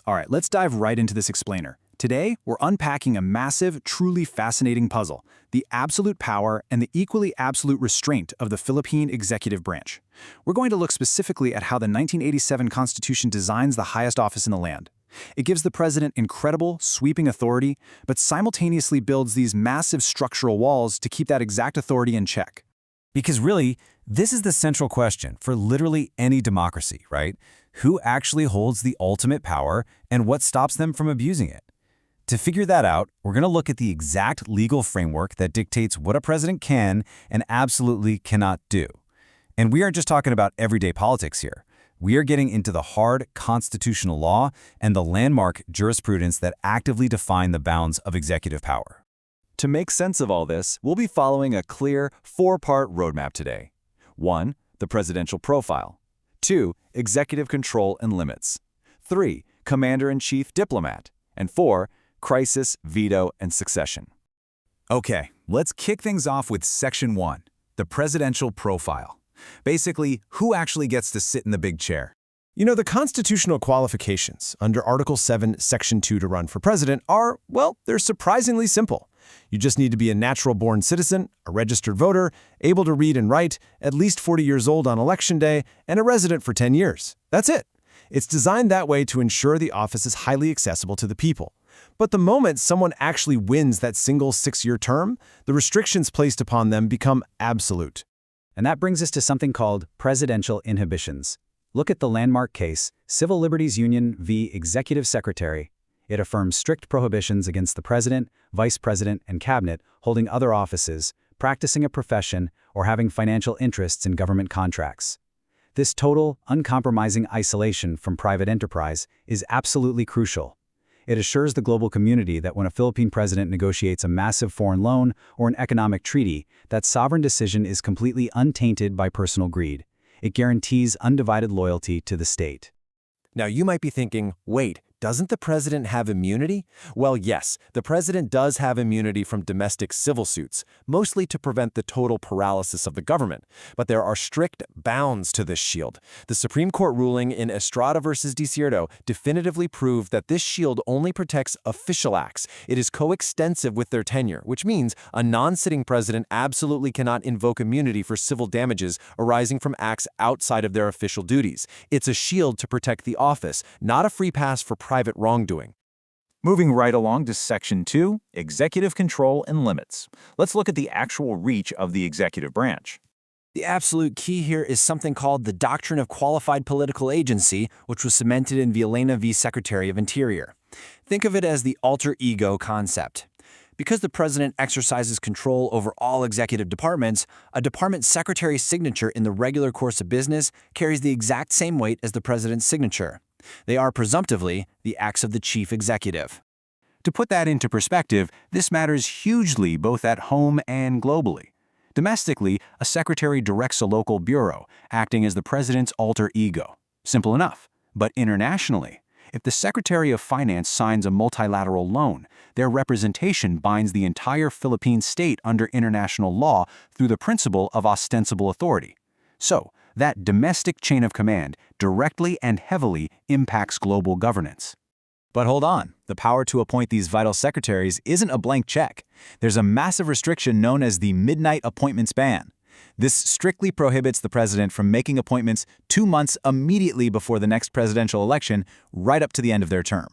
All right, let's dive right into this explainer. Today, we're unpacking a massive, truly fascinating puzzle, the absolute power and the equally absolute restraint of the Philippine executive branch. We're going to look specifically at how the 1987 Constitution designs the highest office in the land. It gives the president incredible, sweeping authority, but simultaneously builds these massive structural walls to keep that exact authority in check. Because really, this is the central question for literally any democracy, right? Who actually holds the ultimate power and what stops them from abusing it? To figure that out, we're going to look at the exact legal framework that dictates what a president can and absolutely cannot do. And we aren't just talking about everyday politics here. We are getting into the hard constitutional law and the landmark jurisprudence that actively define the bounds of executive power. To make sense of all this, we'll be following a clear four-part roadmap today. 1. The presidential profile. 2. Executive control and limits. 3. Commander-in-chief diplomat. And 4. Crisis, veto, and succession. Okay, let's kick things off with Section 1, the presidential profile. Basically, who actually gets to sit in the big chair? You know, the constitutional qualifications under Article 7, Section 2 to run for president are, well, they're surprisingly simple. You just need to be a natural-born citizen, a registered voter, able to read and write, at least 40 years old on Election Day, and a resident for 10 years. That's it. It's designed that way to ensure the office is highly accessible to the people. But the moment someone actually wins that single 6-year term, the restrictions placed upon them become absolute. And that brings us to something called presidential inhibitions. Look at the landmark case, Civil Liberties Union v. Executive Secretary. It affirms strict prohibitions against the president, vice president, and cabinet holding other offices, practicing a profession, or having financial interests in government contracts. This total, uncompromising isolation from private enterprise is absolutely crucial. It assures the global community that when a Philippine president negotiates a massive foreign loan or an economic treaty, that sovereign decision is completely untainted by personal greed. It guarantees undivided loyalty to the state. Now you might be thinking, wait, doesn't the president have immunity? Well, yes, the president does have immunity from domestic civil suits, mostly to prevent the total paralysis of the government. But there are strict bounds to this shield. The Supreme Court ruling in Estrada versus Desierto definitively proved that this shield only protects official acts. It is coextensive with their tenure, which means a non-sitting president absolutely cannot invoke immunity for civil damages arising from acts outside of their official duties. It's a shield to protect the office, not a free pass for private wrongdoing. Moving right along to Section 2, Executive Control and Limits. Let's look at the actual reach of the executive branch. The absolute key here is something called the Doctrine of Qualified Political Agency, which was cemented in Villena v. Secretary of Interior. Think of it as the alter ego concept. Because the president exercises control over all executive departments, a department secretary's signature in the regular course of business carries the exact same weight as the president's signature. They are presumptively the acts of the chief executive. To put that into perspective, this matters hugely both at home and globally. Domestically, a secretary directs a local bureau, acting as the president's alter ego. Simple enough. But internationally, if the Secretary of Finance signs a multilateral loan, their representation binds the entire Philippine state under international law through the principle of ostensible authority. So, that domestic chain of command directly and heavily impacts global governance. But hold on, the power to appoint these vital secretaries isn't a blank check. There's a massive restriction known as the midnight appointments ban. This strictly prohibits the president from making appointments 2 months immediately before the next presidential election, right up to the end of their term.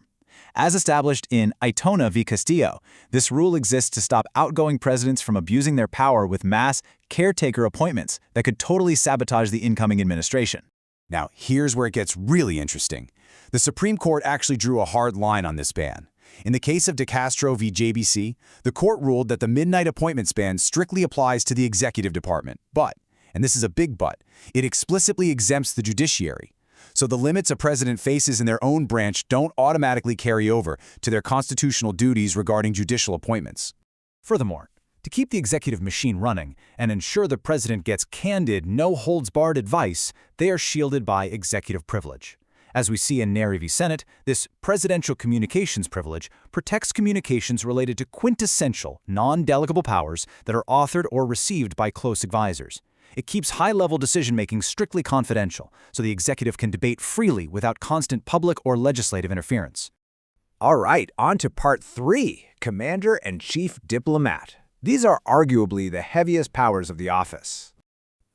As established in Itona v. Castillo, this rule exists to stop outgoing presidents from abusing their power with mass caretaker appointments that could totally sabotage the incoming administration. Now, here's where it gets really interesting. The Supreme Court actually drew a hard line on this ban. In the case of De Castro v. JBC, the court ruled that the midnight appointments ban strictly applies to the executive department. But, and this is a big but, it explicitly exempts the judiciary. So the limits a president faces in their own branch don't automatically carry over to their constitutional duties regarding judicial appointments. Furthermore, to keep the executive machine running and ensure the president gets candid, no-holds-barred advice, they are shielded by executive privilege. As we see in Neri v. Senate, this presidential communications privilege protects communications related to quintessential, non-delegable powers that are authored or received by close advisors. It keeps high-level decision-making strictly confidential, so the executive can debate freely without constant public or legislative interference. All right, on to Part 3, Commander and Chief Diplomat. These are arguably the heaviest powers of the office.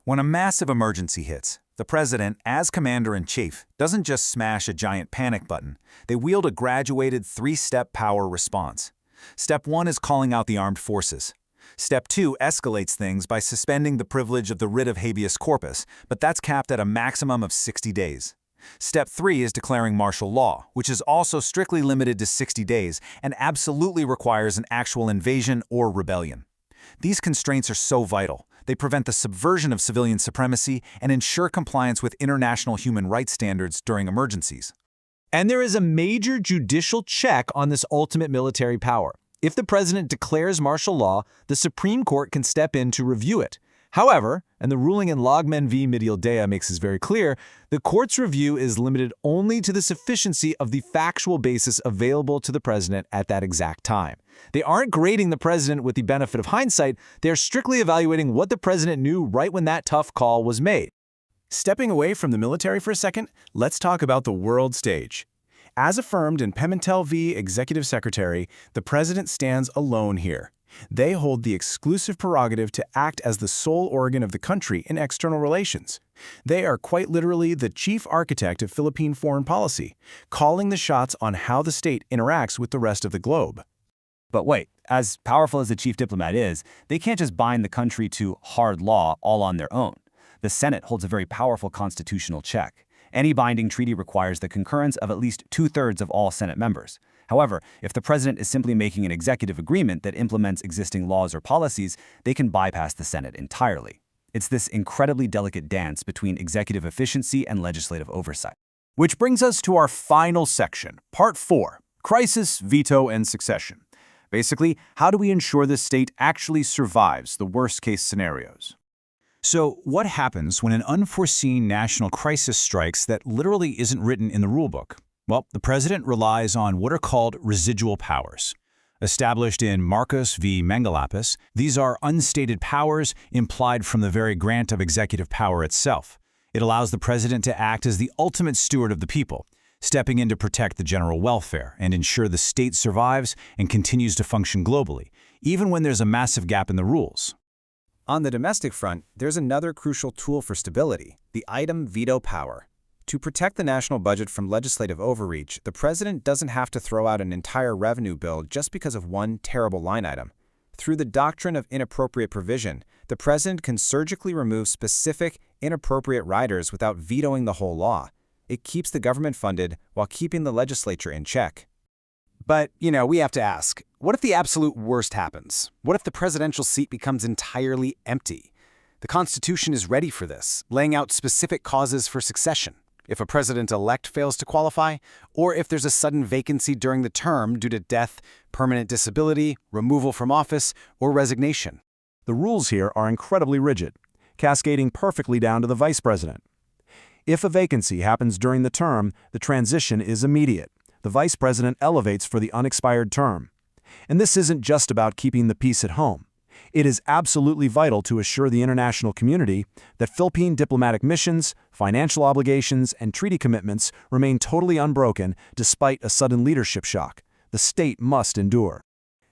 When a massive emergency hits, the president, as commander-in-chief, doesn't just smash a giant panic button. They wield a graduated three-step power response. Step 1 is calling out the armed forces. Step 2 escalates things by suspending the privilege of the writ of habeas corpus, but that's capped at a maximum of 60 days. Step 3 is declaring martial law, which is also strictly limited to 60 days and absolutely requires an actual invasion or rebellion. These constraints are so vital. They prevent the subversion of civilian supremacy and ensure compliance with international human rights standards during emergencies. And there is a major judicial check on this ultimate military power. If the president declares martial law, the Supreme Court can step in to review it. However, and the ruling in Logmen v. Medialdea makes this very clear, the court's review is limited only to the sufficiency of the factual basis available to the president at that exact time. They aren't grading the president with the benefit of hindsight, they're strictly evaluating what the president knew right when that tough call was made. Stepping away from the military for a second, let's talk about the world stage. As affirmed in Pimentel v. Executive Secretary, the president stands alone here. They hold the exclusive prerogative to act as the sole organ of the country in external relations. They are quite literally the chief architect of Philippine foreign policy, calling the shots on how the state interacts with the rest of the globe. But wait, as powerful as the chief diplomat is, they can't just bind the country to hard law all on their own. The Senate holds a very powerful constitutional check. Any binding treaty requires the concurrence of at least 2/3 of all Senate members. However, if the president is simply making an executive agreement that implements existing laws or policies, they can bypass the Senate entirely. It's this incredibly delicate dance between executive efficiency and legislative oversight. Which brings us to our final section, Part 4, Crisis, Veto, and Succession. Basically, how do we ensure the state actually survives the worst-case scenarios? So, what happens when an unforeseen national crisis strikes that literally isn't written in the rulebook? Well, the president relies on what are called residual powers. Established in Marcos v. Mangalapis, these are unstated powers implied from the very grant of executive power itself. It allows the president to act as the ultimate steward of the people, stepping in to protect the general welfare and ensure the state survives and continues to function globally, even when there's a massive gap in the rules. On the domestic front, there's another crucial tool for stability, the item veto power. To protect the national budget from legislative overreach, the president doesn't have to throw out an entire revenue bill just because of one terrible line item. Through the doctrine of inappropriate provision, the president can surgically remove specific, inappropriate riders without vetoing the whole law. It keeps the government funded while keeping the legislature in check. But, we have to ask, what if the absolute worst happens? What if the presidential seat becomes entirely empty? The Constitution is ready for this, laying out specific causes for succession. If a president-elect fails to qualify, or if there's a sudden vacancy during the term due to death, permanent disability, removal from office, or resignation. The rules here are incredibly rigid, cascading perfectly down to the vice president. If a vacancy happens during the term, the transition is immediate. The vice president elevates for the unexpired term. And this isn't just about keeping the peace at home. It is absolutely vital to assure the international community that Philippine diplomatic missions, financial obligations, and treaty commitments remain totally unbroken despite a sudden leadership shock. The state must endure.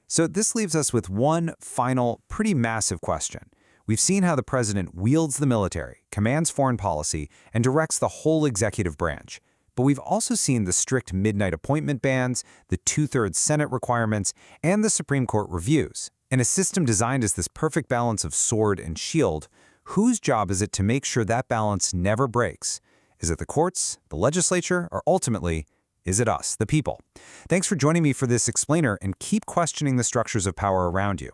So this leaves us with one final, pretty massive question. We've seen how the president wields the military, commands foreign policy, and directs the whole executive branch. But we've also seen the strict midnight appointment bans, the 2/3 Senate requirements, and the Supreme Court reviews. In a system designed as this perfect balance of sword and shield, whose job is it to make sure that balance never breaks? Is it the courts, the legislature, or ultimately, is it us, the people? Thanks for joining me for this explainer, and keep questioning the structures of power around you.